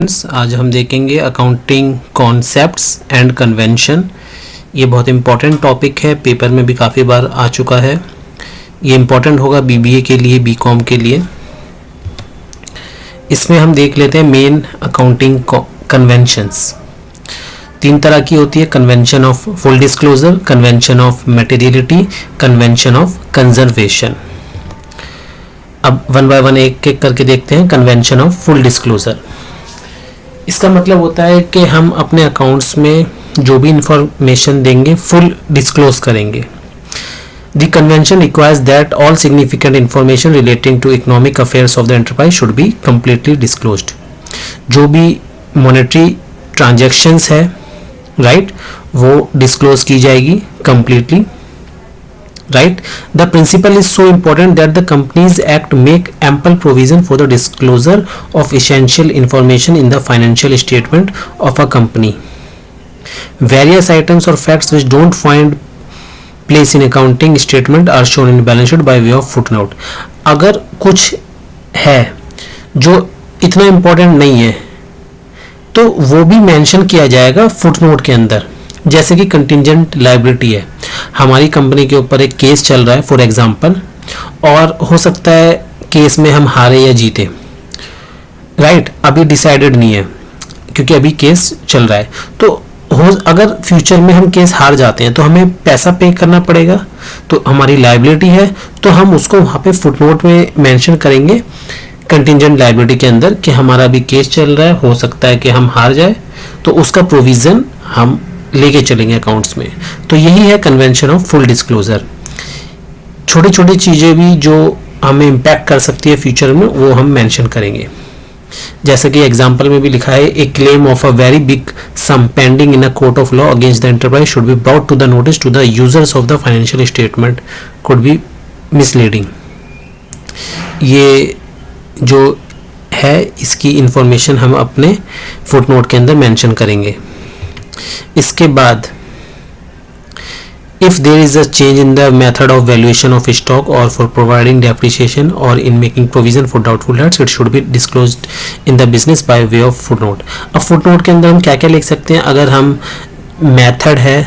आज हम देखेंगे अकाउंटिंग कॉन्सेप्ट्स एंड कन्वेंशन। ये बहुत इम्पॉर्टेंट टॉपिक है, पेपर में भी काफ़ी बार आ चुका है। ये इम्पॉर्टेंट होगा बीबीए के लिए, बीकॉम के लिए। इसमें हम देख लेते हैं मेन अकाउंटिंग कन्वेंशंस। तीन तरह की होती है: convention of full disclosure, convention of materiality, convention of conservation. अब वन बाय वन एक एक करके देखते हैं। कन्वेंशन ऑफ फुल डिस्क्लोजर, इसका मतलब होता है कि हम अपने अकाउंट्स में जो भी इंफॉर्मेशन देंगे फुल डिस्क्लोज करेंगे। The convention requires that all significant information relating to economic affairs of the enterprise should be completely disclosed. जो भी मॉनेटरी ट्रांजैक्शंस है राइट, वो डिस्क्लोज की जाएगी completely. Right, the principle is so important that the Companies Act make ample provision for the disclosure of essential information in the financial statement of a company. Various items or facts which don't find place in accounting statement are shown in balance sheet by way of footnote. अगर कुछ है जो इतना important नहीं है तो वो भी मेंशन किया जाएगा फुटनोट के अंदर। जैसे कि कंटिंजेंट लायबिलिटी है, हमारी कंपनी के ऊपर एक केस चल रहा है फॉर एग्जांपल, और हो सकता है केस में हम हारे या जीते राइट, अभी डिसाइडेड नहीं है क्योंकि अभी केस चल रहा है। तो अगर फ्यूचर में हम केस हार जाते हैं तो हमें पैसा पे करना पड़ेगा, तो हमारी लायबिलिटी है, तो हम उसको वहाँ पे फुटनोट में मेंशन करेंगे कंटिंजेंट लायबिलिटी के अंदर कि हमारा अभी केस चल रहा है, हो सकता है कि हम हार जाए, तो उसका प्रोविजन हम लेके चलेंगे अकाउंट्स में। तो यही है कन्वेंशन ऑफ फुल डिस्क्लोजर। छोटी छोटी चीज़ें भी जो हमें इम्पैक्ट कर सकती है फ्यूचर में वो हम मेंशन करेंगे। जैसा कि एग्जांपल में भी लिखा है, a claim of a very big sum pending in a court of law against the enterprise should be brought to the notice to the users of the financial statement could be misleading. ये जो है इसकी information हम अपने footnote के अंदर mention करेंगे। इसके बाद if there is a change in the method of valuation of stock or for providing depreciation or in making provision for doubtful debts, it should be disclosed in the business by way of footnote. अब footnote के अंदर हम क्या क्या लिख सकते हैं? अगर हम मेथड है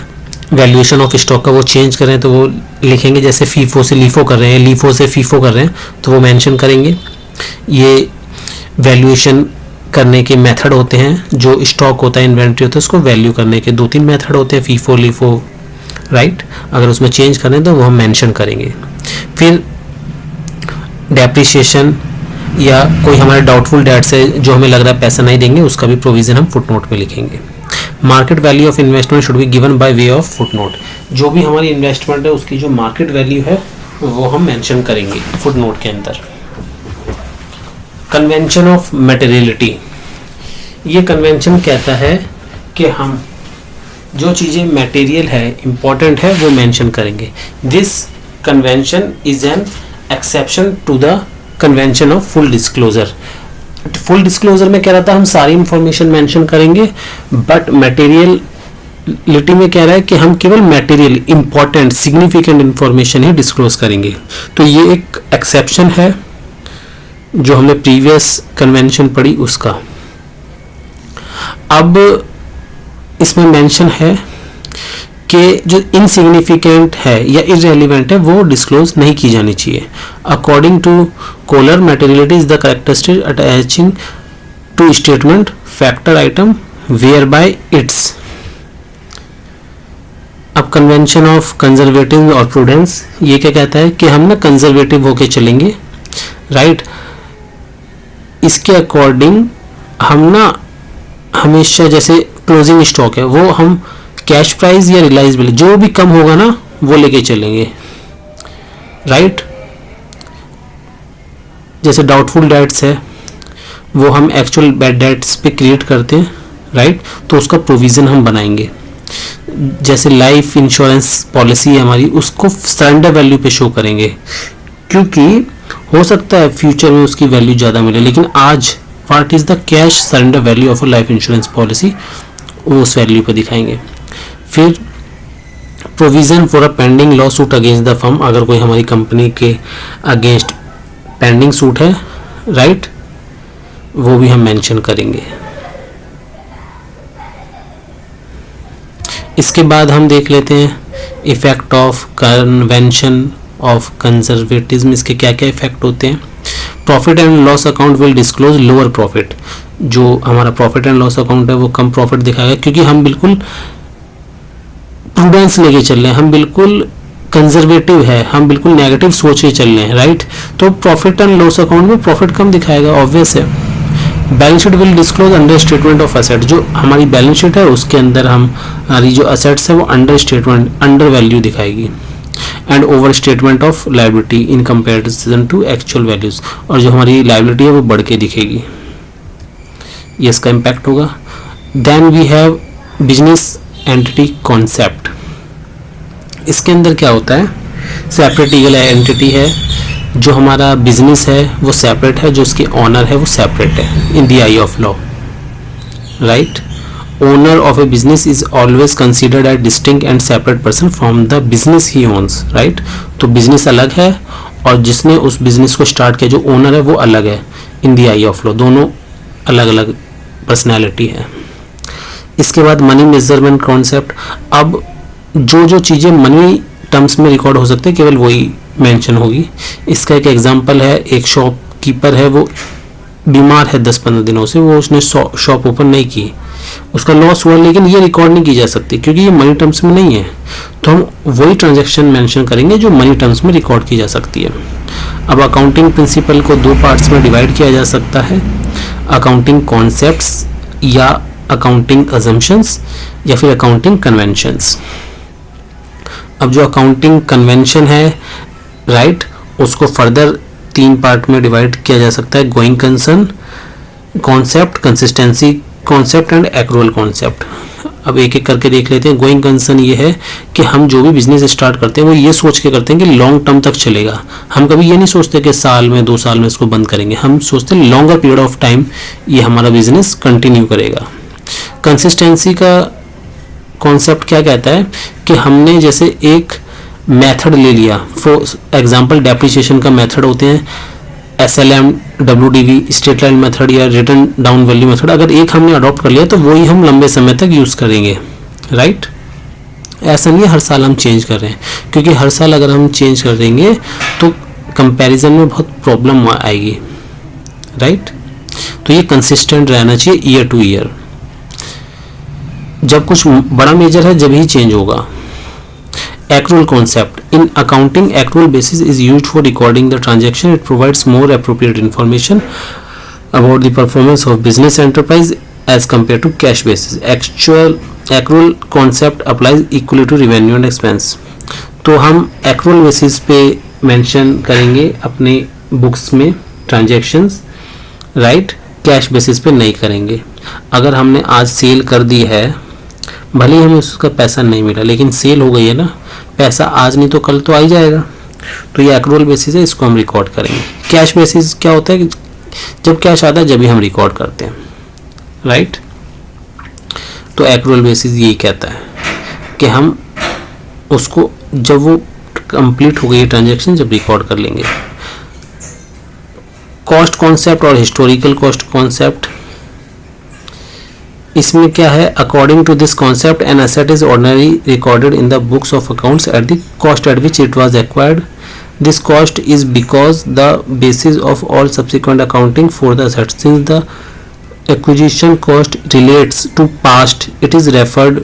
वैल्यूएशन ऑफ स्टॉक का वो चेंज करें तो वो लिखेंगे, जैसे फीफो से लीफो कर रहे हैं, लीफो से फीफो कर रहे हैं तो वो मेंशन करेंगे। ये वैल्यूएशन करने के मेथड होते हैं, जो स्टॉक होता है, इन्वेंट्री होता है, उसको वैल्यू करने के दो तीन मेथड होते हैं, फीफो लीफो राइट। अगर उसमें चेंज करें तो वो हम मेंशन करेंगे। फिर डेप्रिसिएशन या कोई हमारे डाउटफुल डेट्स है जो हमें लग रहा है पैसा नहीं देंगे, उसका भी प्रोविजन हम फुटनोट में लिखेंगे। Market value of investment should be given by way of footnote. जो भी हमारी इन्वेस्टमेंट है उसकी जो मार्केट वैल्यू है वो हम मेंशन करेंगे फुटनोट के अंदर। कन्वेंशन ऑफ मटेरियलिटी, ये कन्वेंशन कहता है कि हम जो चीज़ें मटेरियल है, इंपॉर्टेंट है, वो मेंशन करेंगे। This convention is an exception to the convention of full disclosure. Full disclosure में कह रहा था हम सारी इंफॉर्मेशन मेंशन करेंगे, बट मटेरियलिटी में कह रहा है कि हम केवल मटेरियल, इंपॉर्टेंट, सिग्निफिकेंट इंफॉर्मेशन ही डिस्क्लोज करेंगे। तो ये एक एक्सेप्शन है जो हमने प्रीवियस कन्वेंशन पढ़ी उसका। अब इसमें मेंशन है कि जो इनसिग्निफिकेंट है या इररेलेवेंट है वो डिस्क्लोज नहीं की जानी चाहिए। According to Kohler, materiality is the characteristic attaching to statement factor item whereby its. अब कन्वेंशन ऑफ कंजर्वेटिव और प्रूडेंस, ये क्या कहता है कि हम ना कंजर्वेटिव होके चलेंगे राइट। इसके अकॉर्डिंग हम ना हमेशा, जैसे क्लोजिंग स्टॉक है वो हम कैश प्राइस या रियलाइजेबल जो भी कम होगा ना वो लेके चलेंगे राइट। जैसे डाउटफुल डेट्स है वो हम एक्चुअल बैड डेट्स पे क्रिएट करते हैं राइट, तो उसका प्रोविजन हम बनाएंगे। जैसे लाइफ इंश्योरेंस पॉलिसी है हमारी, उसको सरेंडर वैल्यू पे शो करेंगे, क्योंकि हो सकता है फ्यूचर में उसकी वैल्यू ज़्यादा मिले, लेकिन आज what is the cash surrender value of a life insurance policy, वो उस वैल्यू पर दिखाएंगे। फिर provision for a pending law suit against the firm, अगर कोई हमारी कंपनी के अगेंस्ट पेंडिंग सूट है राइट, वो भी हम मेंशन करेंगे। इसके बाद हम देख लेते हैं effect of convention of conservatism. इसके क्या क्या इफेक्ट होते हैं। Profit and loss account will disclose lower profit. जो हमारा प्रॉफिट एंड लॉस अकाउंट है वो कम प्रॉफिट दिखाएगा, क्योंकि हम बिल्कुल प्रूडेंस लेके चल रहे हैं, हम बिल्कुल कंजर्वेटिव है, हम बिल्कुल नेगेटिव सोच के चल रहे हैं, राइट। तो प्रॉफिट एंड लॉस अकाउंट में प्रॉफिट कम दिखाएगा, ऑब्वियस है। Balance sheet will disclose under statement of asset. जो हमारी बैलेंस शीट है उसके अंदर हमारी जो असेट्स है वो अंडर स्टेटमेंट, अंडर वैल्यू दिखाएगी। And over statement of liability in comparison to actual values. और जो हमारी लायबिलिटी है वो बढ़ के दिखेगी, ये इसका इम्पैक्ट होगा। Then we have business entity concept. इसके अंदर क्या होता है, सेपरेट लीगल एंटिटी है, जो हमारा बिजनेस है वो सेपरेट है, जो उसके ऑनर है वो सेपरेट है in the eye of law, right. Owner of a business is always considered as distinct and separate person from the business he owns, right. तो बिजनेस अलग है और जिसने उस बिजनेस को स्टार्ट किया जो ओनर है वो अलग है in the eye of law, दोनों अलग अलग पर्सनैलिटी है। इसके बाद मनी मेजरमेंट कॉन्सेप्ट। अब जो चीज़ें मनी टर्म्स में रिकॉर्ड हो सकते हैं केवल वही मेंशन होगी। इसका एक एग्जांपल है, एक शॉपकीपर है, वो बीमार है 10-15 दिनों से, वो उसने शॉप ओपन नहीं की, उसका लॉस हुआ, लेकिन ये रिकॉर्ड नहीं की जा सकती क्योंकि ये मनी टर्म्स में नहीं है। तो हम वही ट्रांजैक्शन मेंशन करेंगे जो मनी टर्म्स में रिकॉर्ड की जा सकती है। अब अकाउंटिंग प्रिंसिपल को दो पार्ट्स में डिवाइड किया जा सकता है, अकाउंटिंग कॉन्सेप्ट्स या अकाउंटिंग अजम्पशंस या फिर अकाउंटिंग कन्वेंशंस। अब जो अकाउंटिंग कन्वेंशन है, राइट, उसको फर्दर 3 पार्ट में डिवाइड किया जा सकता है, going concern concept, consistency concept and accrual concept. अब एक एक करके देख लेते हैं। गोइंग कंसर्न ये है कि हम जो भी बिजनेस स्टार्ट करते हैं वो ये सोच के करते हैं कि लॉन्ग टर्म तक चलेगा। हम कभी ये नहीं सोचते कि साल में 2 साल में इसको बंद करेंगे, हम सोचते हैं लॉन्गर पीरियड ऑफ टाइम ये हमारा बिजनेस कंटिन्यू करेगा। कंसिस्टेंसी का कॉन्सेप्ट क्या कहता है कि हमने जैसे एक मेथड ले लिया, फॉर एग्जांपल डेप्रिसिएशन का मेथड होते हैं SLM, WDV, straight line method या रिटर्न डाउन वैल्यू मेथड। अगर एक हमने अडॉप्ट कर लिया तो वही हम लंबे समय तक यूज़ करेंगे, राइट। ऐसा नहीं है हर साल हम चेंज कर रहे हैं, क्योंकि हर साल अगर हम चेंज कर देंगे तो कंपैरिजन में बहुत प्रॉब्लम आएगी, राइट। तो ये कंसिस्टेंट रहना चाहिए ईयर टू ईयर। जब कुछ बड़ा मेजर है जब ही चेंज होगा। Accrual concept. In accounting, accrual basis is used for recording the transaction. It provides more appropriate information about the performance of business enterprise as compared to cash basis. Accrual concept applies equally to revenue and expense. तो हम accrual basis पे mention करेंगे अपने books में transactions, right? Cash basis पे नहीं करेंगे। अगर हमने आज सेल कर दी है, भले ही हमें उसका पैसा नहीं मिला, लेकिन सेल हो गई है ना, पैसा आज नहीं तो कल तो आ ही जाएगा। तो ये एक्रूअल बेसिस है, इसको हम रिकॉर्ड करेंगे। कैश बेसिस क्या होता है कि जब कैश आता है जब भी हम रिकॉर्ड करते हैं, राइट। तो एक्रूअल बेसिस यही कहता है कि हम उसको जब वो कंप्लीट हो गई ट्रांजैक्शन जब रिकॉर्ड कर लेंगे। कॉस्ट कॉन्सेप्ट और हिस्टोरिकल कॉस्ट कॉन्सेप्ट, इसमें क्या है, according to this concept an asset is ordinary recorded in the books of accounts at the cost at which it was acquired. This cost is because the basis of all subsequent accounting for the asset. Since the acquisition cost relates to past, it is referred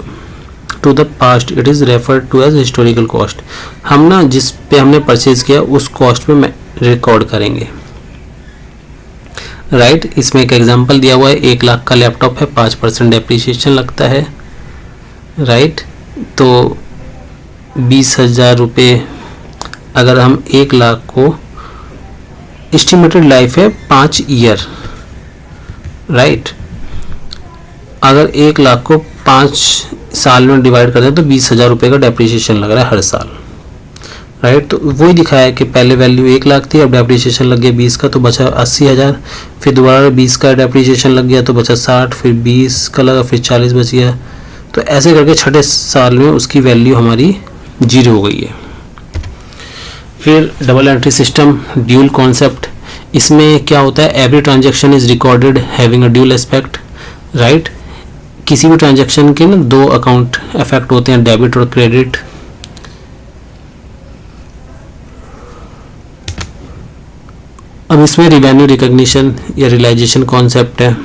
to the past, it is referred to as historical cost. हम ना जिस पे हमने purchase किया उस cost पे record करेंगे, right. इसमें एक एग्जांपल दिया हुआ है, 1 लाख का लैपटॉप है, 5% डेप्रिसिएशन लगता है, राइट। तो 20,000 रुपये, अगर हम 1 लाख को, एस्टिमेटेड लाइफ है 5 ईयर, राइट। अगर 1 लाख को 5 साल में डिवाइड करते हैं तो 20,000 रुपये का डेप्रिसिएशन लग रहा है हर साल, राइट। तो वही दिखाया कि पहले वैल्यू 1 लाख थी, अब डेप्रिसिएशन लग गया 20 का तो बचा 80,000, फिर दोबारा 20 का डेप्रिसिएशन लग गया तो बचा 60, फिर 20 का लगा, फिर 40 बच गया। तो ऐसे करके छठे साल में उसकी वैल्यू हमारी 0 हो गई है। फिर double entry system, dual concept, इसमें क्या होता है, every transaction is recorded having a dual aspect, right. किसी भी ट्रांजैक्शन के ना दो अकाउंट अफेक्ट होते हैं, डेबिट और क्रेडिट। अब इसमें रिवेन्यू रिकॉग्निशन या रियलाइजेशन कॉन्सेप्ट है।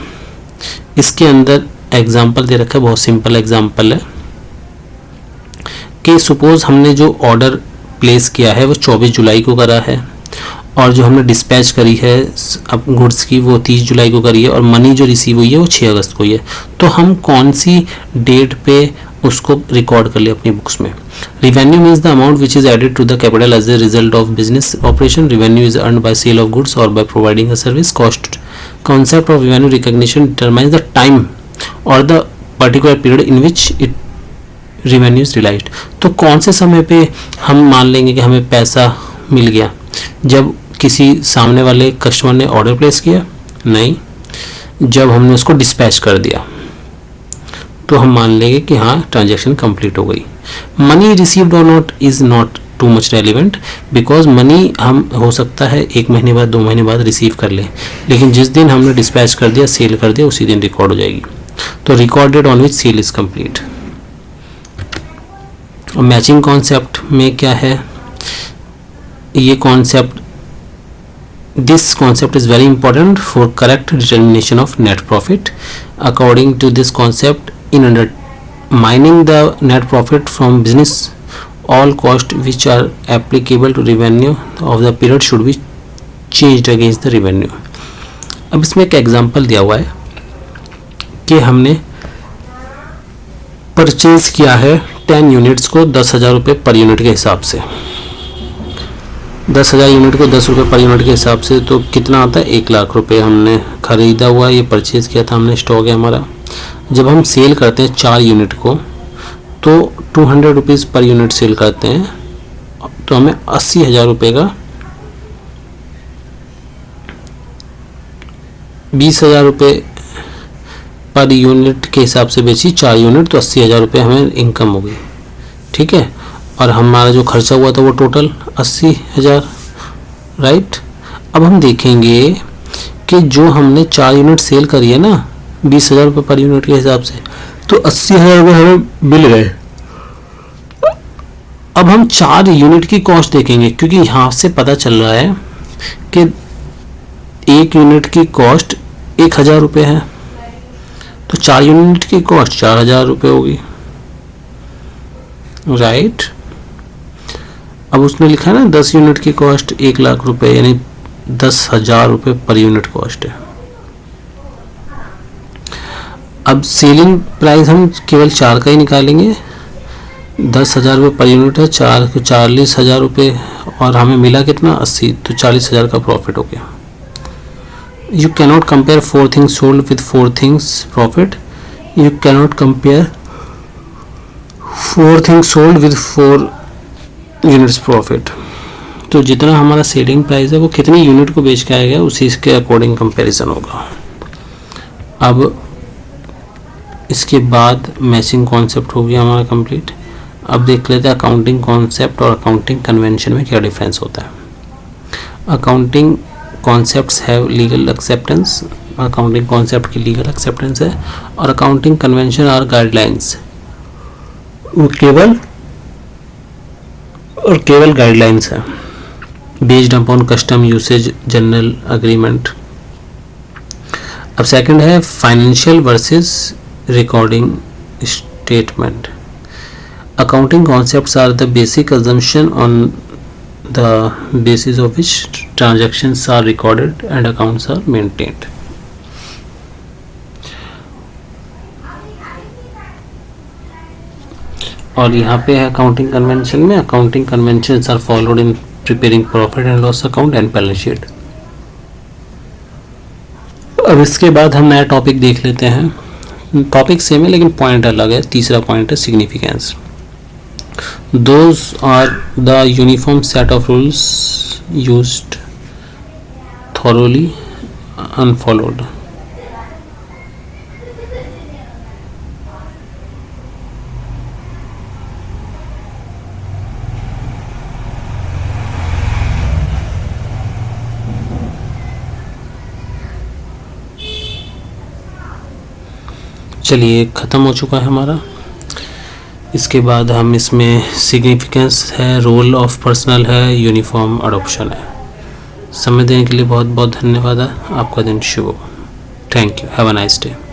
इसके अंदर एग्जांपल दे रखा है, बहुत सिंपल एग्जांपल है कि सपोज हमने जो ऑर्डर प्लेस किया है वो 24 जुलाई को करा है, और जो हमने डिस्पैच करी है अब गुड्स की वो 30 जुलाई को करी है, और मनी जो रिसीव हुई है वो 6 अगस्त को ही है। तो हम कौन सी डेट पे उसको रिकॉर्ड कर ले अपनी बुक्स में। Revenue means the amount which is added to the capital as a result of business operation. Revenue is earned by sale of goods और by providing a service. Cost concept of revenue recognition determines the time or the particular period in which it revenue is realized। तो कौन से समय पे हम मान लेंगे कि हमें पैसा मिल गया, जब किसी सामने वाले कस्टमर ने ऑर्डर प्लेस किया? नहीं, जब हमने उसको डिस्पैच कर दिया तो हम मान लेंगे कि हाँ ट्रांजैक्शन कंप्लीट हो गई। मनी रिसीव्ड और not is not too much relevant, because money हम हो सकता है 1 महीने बाद 2 महीने बाद रिसीव कर ले, लेकिन जिस दिन हमने डिस्पैच कर दिया, सेल कर दिया, उसी दिन रिकॉर्ड हो जाएगी। तो recorded on which sale is complete. और मैचिंग कॉन्सेप्ट में क्या है, ये concept, this concept is very important for correct determination of net profit. According to this concept, in under mining the net profit from business, all cost which are applicable to revenue of the period should be changed against the revenue। अब इसमें एक example दिया हुआ है कि हमने purchase किया है 10 यूनिट्स को 10,000 रुपये पर यूनिट के हिसाब से। 10,000 यूनिट को 10 रुपये पर यूनिट के हिसाब से तो कितना आता है, 1 लाख रुपये हमने खरीदा हुआ, ये परचेज किया था हमने, स्टॉक है हमारा। जब हम सेल करते हैं 4 यूनिट को तो 200 रुपीज़ पर यूनिट सेल करते हैं, तो हमें 80,000 रुपये का 20,000 रुपये पर यूनिट के हिसाब से बेची 4 यूनिट, तो 80,000 रुपये हमें इनकम हो गई। ठीक है, और हमारा जो खर्चा हुआ था वो टोटल 80,000, राइट। अब हम देखेंगे कि जो हमने 4 यूनिट सेल करी है ना 20,000 रुपये पर यूनिट के हिसाब से, तो 80,000 रुपये हमें मिल गए। अब हम 4 यूनिट की कॉस्ट देखेंगे, क्योंकि यहाँ से पता चल रहा है कि 1 यूनिट की कॉस्ट 1,000 रुपये है, तो 4 यूनिट की कॉस्ट 4,000 रुपये होगी, राइट। अब उसने लिखा है ना 10 यूनिट की कॉस्ट 1 लाख रुपये, यानी 10,000 रुपये पर यूनिट कॉस्ट है। अब सेलिंग प्राइस हम केवल 4 का ही निकालेंगे, 10,000 रुपये पर यूनिट है, 4 को 40,000 रुपये, और हमें मिला कितना 80, तो 40,000 का प्रॉफिट हो गया। You cannot compare 4 things sold with 4 things profit. You cannot compare 4 things sold with 4 units profit. तो जितना हमारा सेलिंग प्राइस है वो कितनी यूनिट को बेच के आएगा, उसी के अकॉर्डिंग कंपैरिजन होगा। अब इसके बाद मैचिंग कॉन्सेप्ट हो गया हमारा कंप्लीट। अब देख लेते हैं अकाउंटिंग कॉन्सेप्ट और अकाउंटिंग कन्वेंशन में क्या डिफरेंस होता है। Accounting concepts have legal acceptance, accounting concept की लीगल एक्सेप्टेंस है, और अकाउंटिंग कन्वेंशन आर गाइडलाइंस, वो केवल गाइडलाइंस है based upon custom usage general agreement. अब सेकंड है financial versus recording statement. Accounting concepts are the basic assumption on the basis of which transactions are recorded and accounts are maintained। और यहाँ पे है accounting convention में, accounting conventions are followed in preparing profit and loss account and balance sheet. अब इसके बाद हम नया टॉपिक देख लेते हैं। टॉपिक सेम है लेकिन पॉइंट अलग है। तीसरा पॉइंट है significance. Those are the uniform set of rules used thoroughly unfollowed। चलिए ख़त्म हो चुका है हमारा। इसके बाद हम इसमें सिग्निफिकेंस है, रोल ऑफ पर्सनल है, यूनिफॉर्म अडॉप्शन है। समय देने के लिए बहुत बहुत धन्यवाद। आपका दिन शुभ हो। Thank you. Have a nice day.